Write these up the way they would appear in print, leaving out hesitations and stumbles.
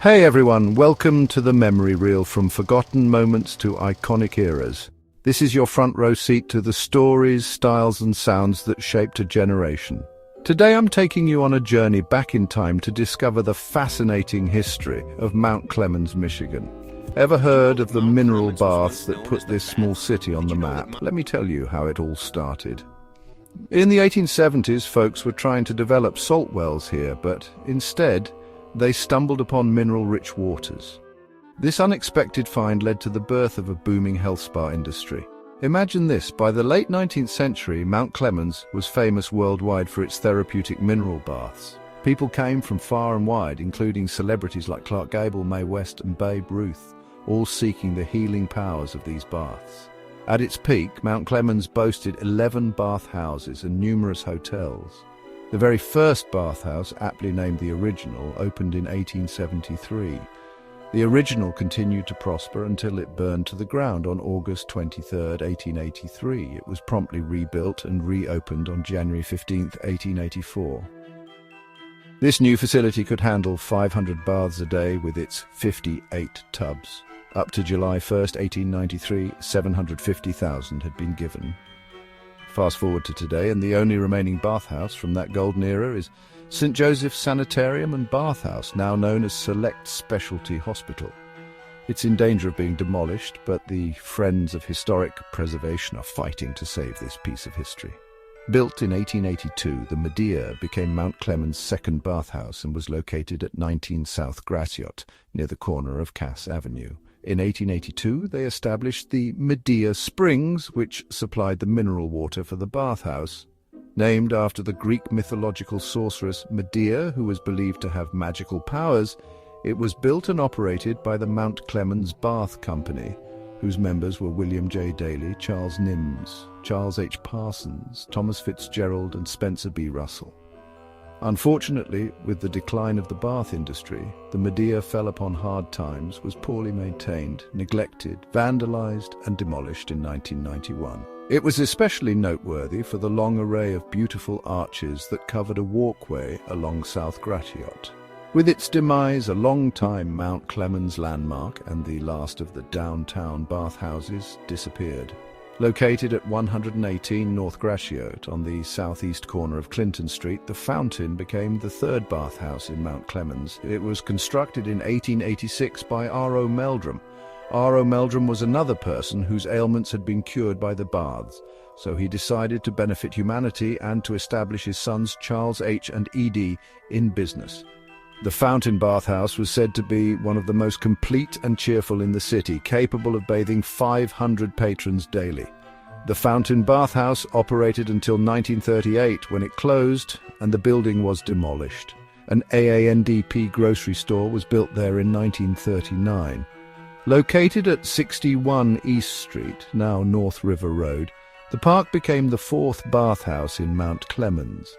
Hey everyone, welcome to the memory reel from forgotten moments to iconic eras. This is your front row seat to the stories, styles and sounds that shaped a generation. Today I'm taking you on a journey back in time to discover the fascinating history of Mount Clemens, Michigan. Ever heard of the mineral baths that put this small city on the map? Let me tell you how it all started. In the 1870s, folks were trying to develop salt wells here, but instead, they stumbled upon mineral-rich waters. This unexpected find led to the birth of a booming health spa industry. Imagine this, by the late 19th century, Mount Clemens was famous worldwide for its therapeutic mineral baths. People came from far and wide, including celebrities like Clark Gable, Mae West and Babe Ruth, all seeking the healing powers of these baths. At its peak, Mount Clemens boasted 11 bathhouses and numerous hotels. The very first bathhouse, aptly named the Original, opened in 1873. The Original continued to prosper until it burned to the ground on August 23, 1883. It was promptly rebuilt and reopened on January 15, 1884. This new facility could handle 500 baths a day with its 58 tubs. Up to July 1, 1893, 750,000 had been given. Fast forward to today, and the only remaining bathhouse from that golden era is St. Joseph's Sanitarium and Bathhouse, now known as Select Specialty Hospital. It's in danger of being demolished, but the Friends of Historic Preservation are fighting to save this piece of history. Built in 1882, the Medea became Mount Clemens' second bathhouse and was located at 19 South Gratiot, near the corner of Cass Avenue. In 1882, they established the Medea Springs, which supplied the mineral water for the bathhouse. Named after the Greek mythological sorceress Medea, who was believed to have magical powers, it was built and operated by the Mount Clemens Bath Company, whose members were William J. Daly, Charles Nims, Charles H. Parsons, Thomas Fitzgerald, and Spencer B. Russell. Unfortunately, with the decline of the bath industry, the Medea fell upon hard times, was poorly maintained, neglected, vandalized, and demolished in 1991. It was especially noteworthy for the long array of beautiful arches that covered a walkway along South Gratiot. With its demise, a long-time Mount Clemens landmark and the last of the downtown bathhouses disappeared. Located at 118 North Gratiot on the southeast corner of Clinton Street, the Fountain became the third bathhouse in Mount Clemens. It was constructed in 1886 by R.O. Meldrum. R.O. Meldrum was another person whose ailments had been cured by the baths, so he decided to benefit humanity and to establish his sons Charles H. and E.D. in business. The Fountain Bathhouse was said to be one of the most complete and cheerful in the city, capable of bathing 500 patrons daily. The Fountain Bathhouse operated until 1938, when it closed and the building was demolished. An AANDP grocery store was built there in 1939. Located at 61 East Street, now North River Road, the park became the fourth bathhouse in Mount Clemens.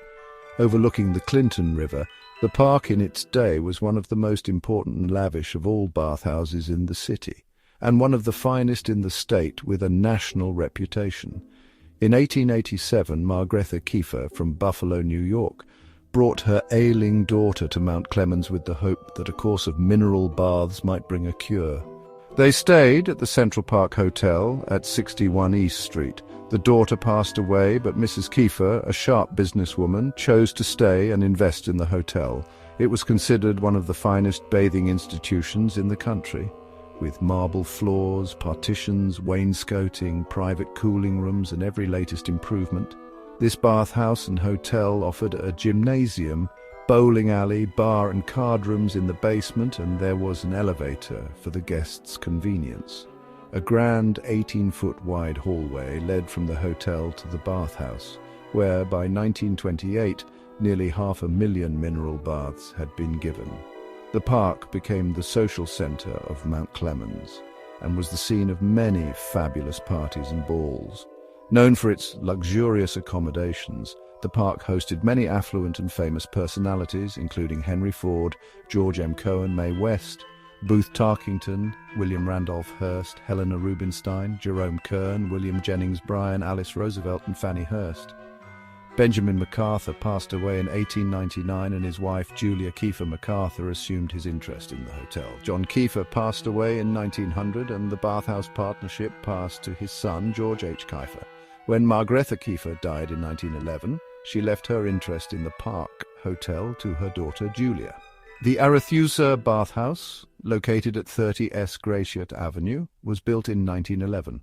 Overlooking the Clinton River, the park in its day was one of the most important and lavish of all bathhouses in the city, and one of the finest in the state with a national reputation. In 1887, Margrethe Kiefer from Buffalo, New York, brought her ailing daughter to Mount Clemens with the hope that a course of mineral baths might bring a cure. They stayed at the Central Park Hotel at 61 East Street. The daughter passed away, but Mrs. Kiefer, a sharp businesswoman, chose to stay and invest in the hotel. It was considered one of the finest bathing institutions in the country, with marble floors, partitions, wainscoting, private cooling rooms, and every latest improvement. This bathhouse and hotel offered a gymnasium, bowling alley, bar and card rooms in the basement, and there was an elevator for the guests' convenience. A grand 18-foot wide hallway led from the hotel to the bathhouse, where by 1928 nearly 500,000 mineral baths had been given. The park became the social center of Mount Clemens and was the scene of many fabulous parties and balls. Known for its luxurious accommodations, the park hosted many affluent and famous personalities, including Henry Ford, George M. Cohan, Mae West, Booth Tarkington, William Randolph Hearst, Helena Rubinstein, Jerome Kern, William Jennings Bryan, Alice Roosevelt and Fannie Hurst. Benjamin MacArthur passed away in 1899 and his wife Julia Kiefer MacArthur assumed his interest in the hotel. John Kiefer passed away in 1900 and the Bathhouse partnership passed to his son George H. Kiefer. When Margaretha Kiefer died in 1911, she left her interest in the Park Hotel to her daughter Julia. The Arethusa Bathhouse, located at 30 S. Gratiot Avenue, was built in 1911.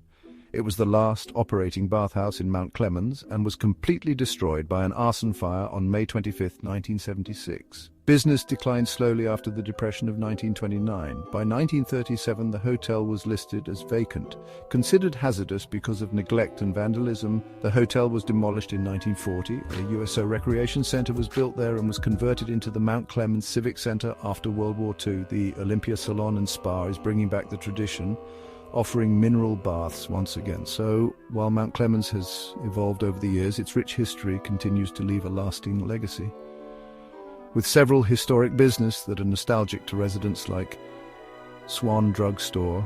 It was the last operating bathhouse in Mount Clemens and was completely destroyed by an arson fire on May 25, 1976. Business declined slowly after the Depression of 1929. By 1937, the hotel was listed as vacant. Considered hazardous because of neglect and vandalism, the hotel was demolished in 1940. A USO recreation center was built there and was converted into the Mount Clemens Civic Center after World War II. The Olympia Salon and Spa is bringing back the tradition, offering mineral baths once again. So, while Mount Clemens has evolved over the years, its rich history continues to leave a lasting legacy. With several historic businesses that are nostalgic to residents like Swan Drugstore,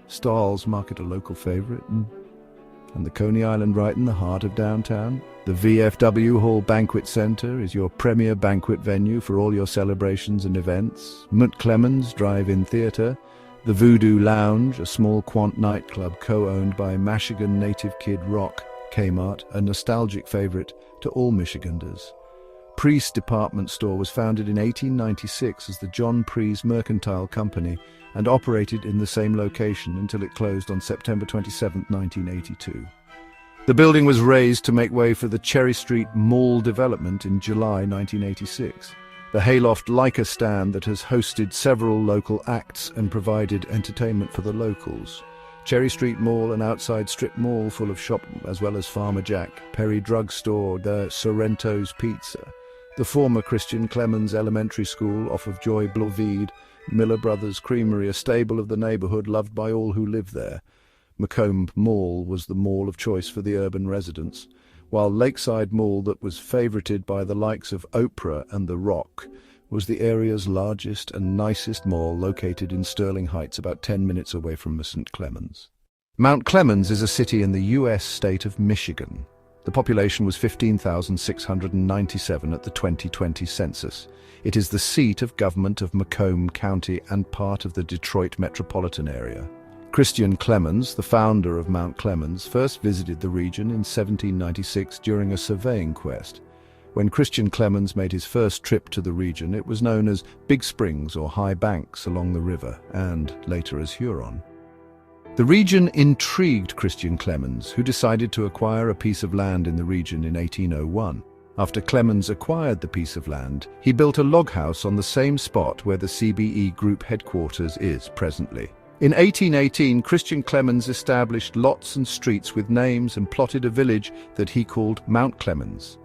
Stahl's Market, a local favorite, and the Coney Island right in the heart of downtown. The VFW Hall Banquet Center is your premier banquet venue for all your celebrations and events. Mount Clemens Drive-In Theater, the Voodoo Lounge, a small quant nightclub co-owned by Michigan native Kid Rock, Kmart, a nostalgic favorite to all Michiganders. Preece Department Store was founded in 1896 as the John Preece Mercantile Company and operated in the same location until it closed on September 27, 1982. The building was razed to make way for the Cherry Street Mall development in July 1986. The Hayloft Leica stand that has hosted several local acts and provided entertainment for the locals. Cherry Street Mall, an outside strip mall full of shop as well as Farmer Jack, Perry Drug Store, the Sorrento's Pizza, the former Christian Clemens Elementary School off of Joy Boulevard, Miller Brothers Creamery, a staple of the neighborhood loved by all who live there. Macomb Mall was the mall of choice for the urban residents, while Lakeside Mall, that was favorited by the likes of Oprah and The Rock, was the area's largest and nicest mall located in Sterling Heights, about 10 minutes away from St. Clemens. Mount Clemens is a city in the U.S. state of Michigan. The population was 15,697 at the 2020 census. It is the seat of government of Macomb County and part of the Detroit metropolitan area. Christian Clemens, the founder of Mount Clemens, first visited the region in 1796 during a surveying quest. When Christian Clemens made his first trip to the region, it was known as Big Springs or High Banks along the river, and later as Huron. The region intrigued Christian Clemens, who decided to acquire a piece of land in the region in 1801. After Clemens acquired the piece of land, he built a log house on the same spot where the CBE Group headquarters is presently. In 1818, Christian Clemens established lots and streets with names and plotted a village that he called Mount Clemens.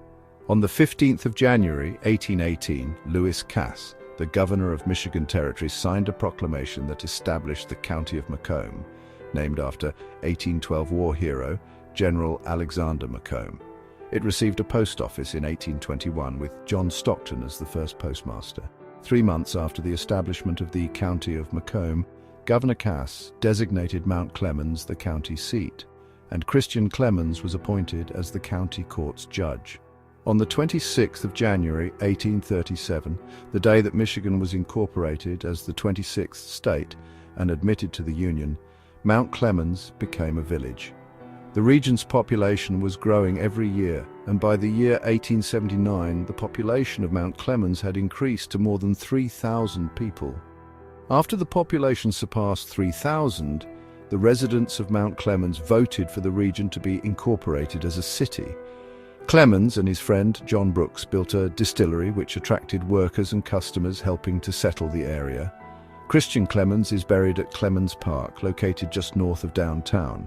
On the 15th of January, 1818, Lewis Cass, the governor of Michigan Territory, signed a proclamation that established the county of Macomb, named after 1812 war hero General Alexander Macomb. It received a post office in 1821 with John Stockton as the first postmaster. 3 months after the establishment of the county of Macomb, Governor Cass designated Mount Clemens the county seat, and Christian Clemens was appointed as the county court's judge. On the 26th of January, 1837, the day that Michigan was incorporated as the 26th state and admitted to the Union, Mount Clemens became a village. The region's population was growing every year, and by the year 1879, the population of Mount Clemens had increased to more than 3,000 people. After the population surpassed 3,000, the residents of Mount Clemens voted for the region to be incorporated as a city. Clemens and his friend John Brooks built a distillery which attracted workers and customers, helping to settle the area. Christian Clemens is buried at Clemens Park, located just north of downtown.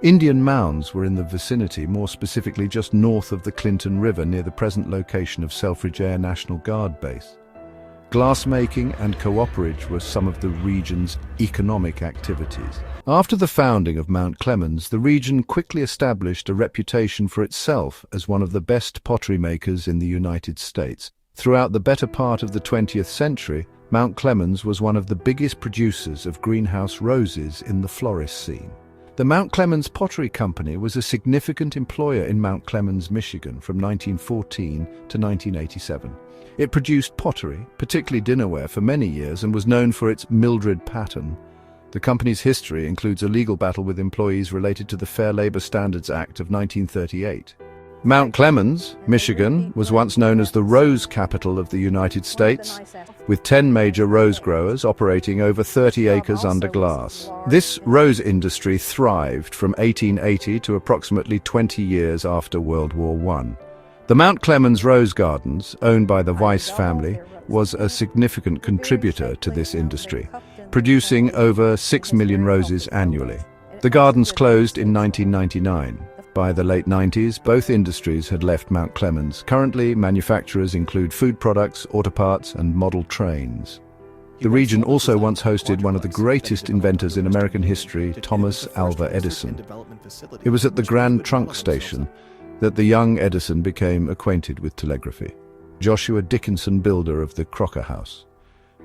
Indian mounds were in the vicinity, more specifically just north of the Clinton River near the present location of Selfridge Air National Guard Base. Glassmaking and cooperage were some of the region's economic activities. After the founding of Mount Clemens, the region quickly established a reputation for itself as one of the best pottery makers in the United States. Throughout the better part of the 20th century, Mount Clemens was one of the biggest producers of greenhouse roses in the florist scene. The Mount Clemens Pottery Company was a significant employer in Mount Clemens, Michigan from 1914 to 1987. It produced pottery, particularly dinnerware, for many years and was known for its Mildred pattern. The company's history includes a legal battle with employees related to the Fair Labor Standards Act of 1938. Mount Clemens, Michigan, was once known as the rose capital of the United States, with 10 major rose growers operating over 30 acres under glass. This rose industry thrived from 1880 to approximately 20 years after World War I. The Mount Clemens Rose Gardens, owned by the Weiss family, was a significant contributor to this industry, producing over 6 million roses annually. The gardens closed in 1999. By the late 90s, both industries had left Mount Clemens. Currently, manufacturers include food products, auto parts, and model trains. The region also once hosted one of the greatest inventors in American history, Thomas Alva Edison. It was at the Grand Trunk Station that the young Edison became acquainted with telegraphy. Joshua Dickinson, builder of the Crocker House.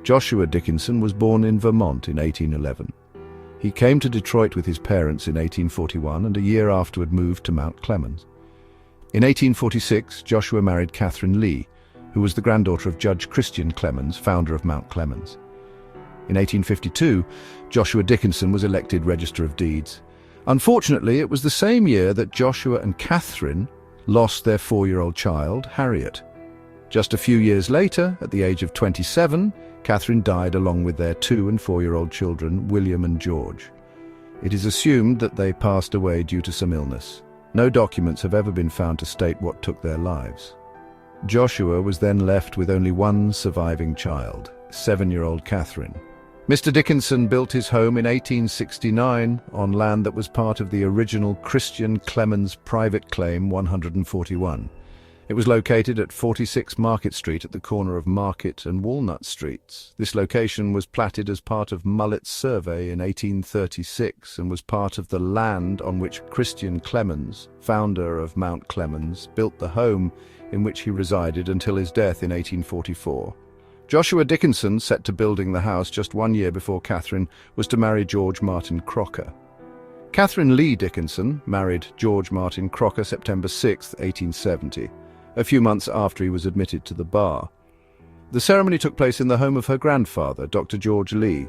Joshua Dickinson was born in Vermont in 1811. He came to Detroit with his parents in 1841 and a year afterward moved to Mount Clemens. In 1846, Joshua married Catherine Lee, who was the granddaughter of Judge Christian Clemens, founder of Mount Clemens. In 1852, Joshua Dickinson was elected Register of Deeds. Unfortunately, it was the same year that Joshua and Catherine lost their 4-year-old child, Harriet. Just a few years later, at the age of 27, Catherine died along with their 2- and 4-year-old children, William and George. It is assumed that they passed away due to some illness. No documents have ever been found to state what took their lives. Joshua was then left with only one surviving child, 7-year-old Catherine. Mr. Dickinson built his home in 1869 on land that was part of the original Christian Clemens private claim 141. It was located at 46 Market Street at the corner of Market and Walnut Streets. This location was platted as part of Mullet's survey in 1836 and was part of the land on which Christian Clemens, founder of Mount Clemens, built the home in which he resided until his death in 1844. Joshua Dickinson, set to building the house just 1 year before Catherine, was to marry George Martin Crocker. Catherine Lee Dickinson married George Martin Crocker September 6, 1870. A few months after he was admitted to the bar. The ceremony took place in the home of her grandfather, Dr. George Lee.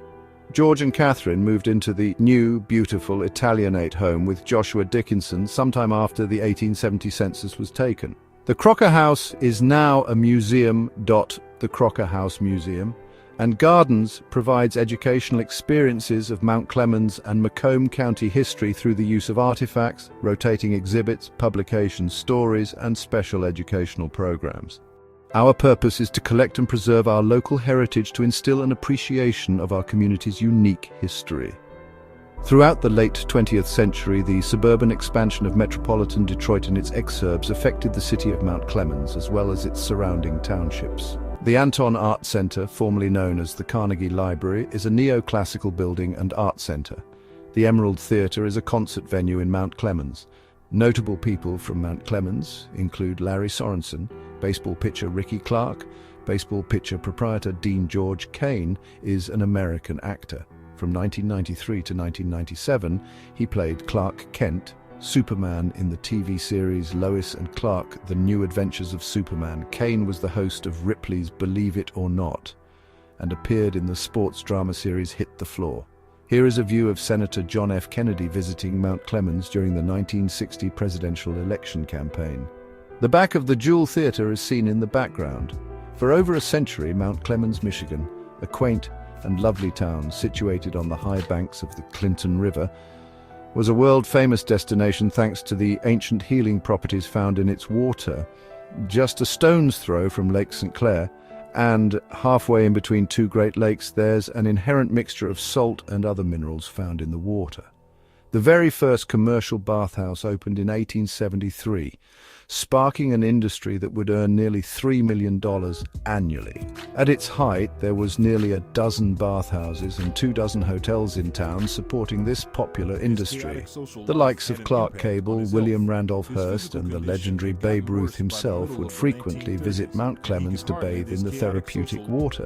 George and Catherine moved into the new, beautiful Italianate home with Joshua Dickinson sometime after the 1870 census was taken. The Crocker House is now a museum. The Crocker House Museum and Gardens provides educational experiences of Mount Clemens and Macomb County history through the use of artifacts, rotating exhibits, publications, stories, and special educational programs. Our purpose is to collect and preserve our local heritage to instill an appreciation of our community's unique history. Throughout the late 20th century, the suburban expansion of metropolitan Detroit and its exurbs affected the city of Mount Clemens as well as its surrounding townships. The Anton Art Center, formerly known as the Carnegie Library, is a neoclassical building and art center. The Emerald Theater is a concert venue in Mount Clemens. Notable people from Mount Clemens include Larry Sorensen, baseball pitcher Ricky Clark, baseball pitcher proprietor Dean George Kane is an American actor. From 1993 to 1997, he played Clark Kent, Superman in the TV series Lois and Clark, The New Adventures of Superman. Kane was the host of Ripley's Believe It or Not and appeared in the sports drama series Hit the Floor. Here is a view of Senator John F. Kennedy visiting Mount Clemens during the 1960 presidential election campaign. The back of the Jewel Theater is seen in the background. For over a century, Mount Clemens, Michigan, a quaint and lovely town situated on the high banks of the Clinton River, was a world-famous destination thanks to the ancient healing properties found in its water. Just a stone's throw from Lake St. Clair, and halfway in between two Great Lakes, there's an inherent mixture of salt and other minerals found in the water. The very first commercial bathhouse opened in 1873, sparking an industry that would earn nearly $3 million annually. At its height, there was nearly a dozen bathhouses and 24 hotels in town supporting this popular industry. The likes of Clark Cable, William Randolph Hearst, and the legendary Babe Ruth himself would frequently visit Mount Clemens to bathe in the therapeutic water.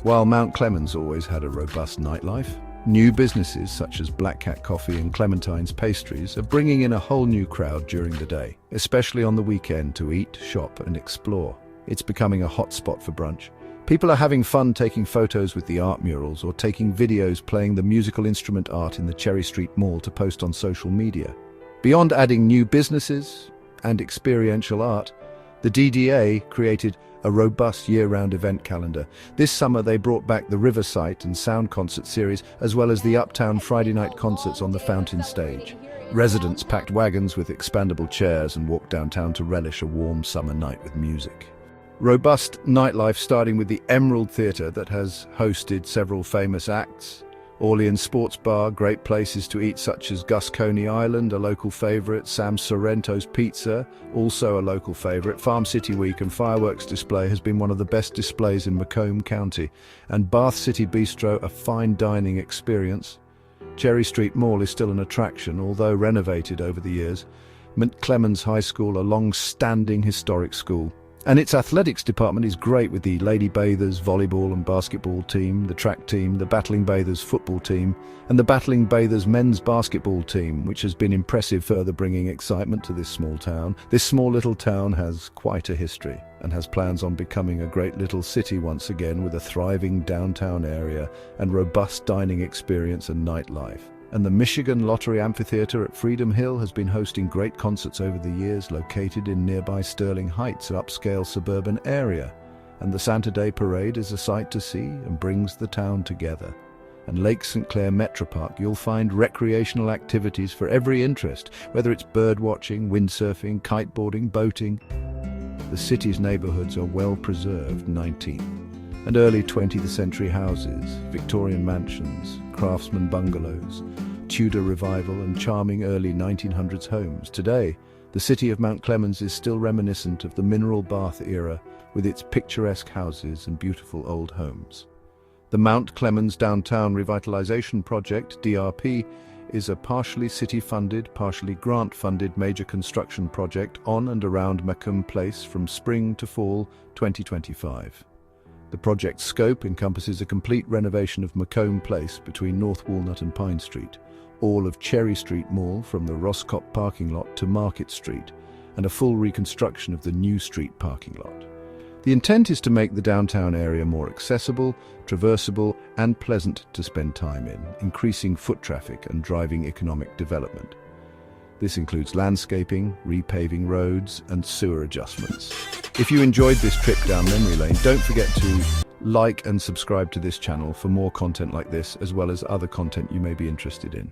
While Mount Clemens always had a robust nightlife, New businesses such as Black Cat Coffee and Clementine's Pastries are bringing in a whole new crowd during the day, especially on the weekend to eat, shop and explore. It's becoming a hot spot for brunch. People are having fun taking photos with the art murals or taking videos playing the musical instrument art in the Cherry Street Mall to post on social media. Beyond adding new businesses and experiential art, the DDA created a robust year-round event calendar. This summer they brought back the Riverside and Sound concert series, as well as the Uptown Friday night concerts on the Fountain Stage. Residents packed wagons with expandable chairs and walked downtown to relish a warm summer night with music. Robust nightlife starting with the Emerald Theatre that has hosted several famous acts. Orleans Sports Bar, great places to eat such as Gus Coney Island, a local favourite, Sam Sorrento's Pizza, also a local favourite. Farm City Week and fireworks display has been one of the best displays in Macomb County. And Bath City Bistro, a fine dining experience. Cherry Street Mall is still an attraction, although renovated over the years. Clemens High School, a long-standing historic school. And its athletics department is great with the Lady Bathers volleyball and basketball team, the track team, the Battling Bathers football team, and the Battling Bathers men's basketball team, which has been impressive, further bringing excitement to this small town. This small little town has quite a history and has plans on becoming a great little city once again, with a thriving downtown area and robust dining experience and nightlife. And the Michigan Lottery Amphitheater at Freedom Hill has been hosting great concerts over the years, located in nearby Sterling Heights, an upscale suburban area. And the Santa Day Parade is a sight to see and brings the town together. And Lake St. Clair Metropark, you'll find recreational activities for every interest, whether it's bird watching, windsurfing, kiteboarding, boating. The city's neighborhoods are well preserved 19th and early 20th century houses, Victorian mansions, craftsman bungalows, Tudor revival and charming early 1900s homes. Today, the city of Mount Clemens is still reminiscent of the mineral bath era, with its picturesque houses and beautiful old homes. The Mount Clemens Downtown Revitalization Project, DRP, is a partially city-funded, partially grant-funded major construction project on and around Macomb Place from spring to fall 2025. The project's scope encompasses a complete renovation of Macomb Place between North Walnut and Pine Street, all of Cherry Street Mall from the Roscott parking lot to Market Street, and a full reconstruction of the New Street parking lot. The intent is to make the downtown area more accessible, traversable, and pleasant to spend time in, increasing foot traffic and driving economic development. This includes landscaping, repaving roads, and sewer adjustments. If you enjoyed this trip down memory lane, don't forget to like and subscribe to this channel for more content like this, as well as other content you may be interested in.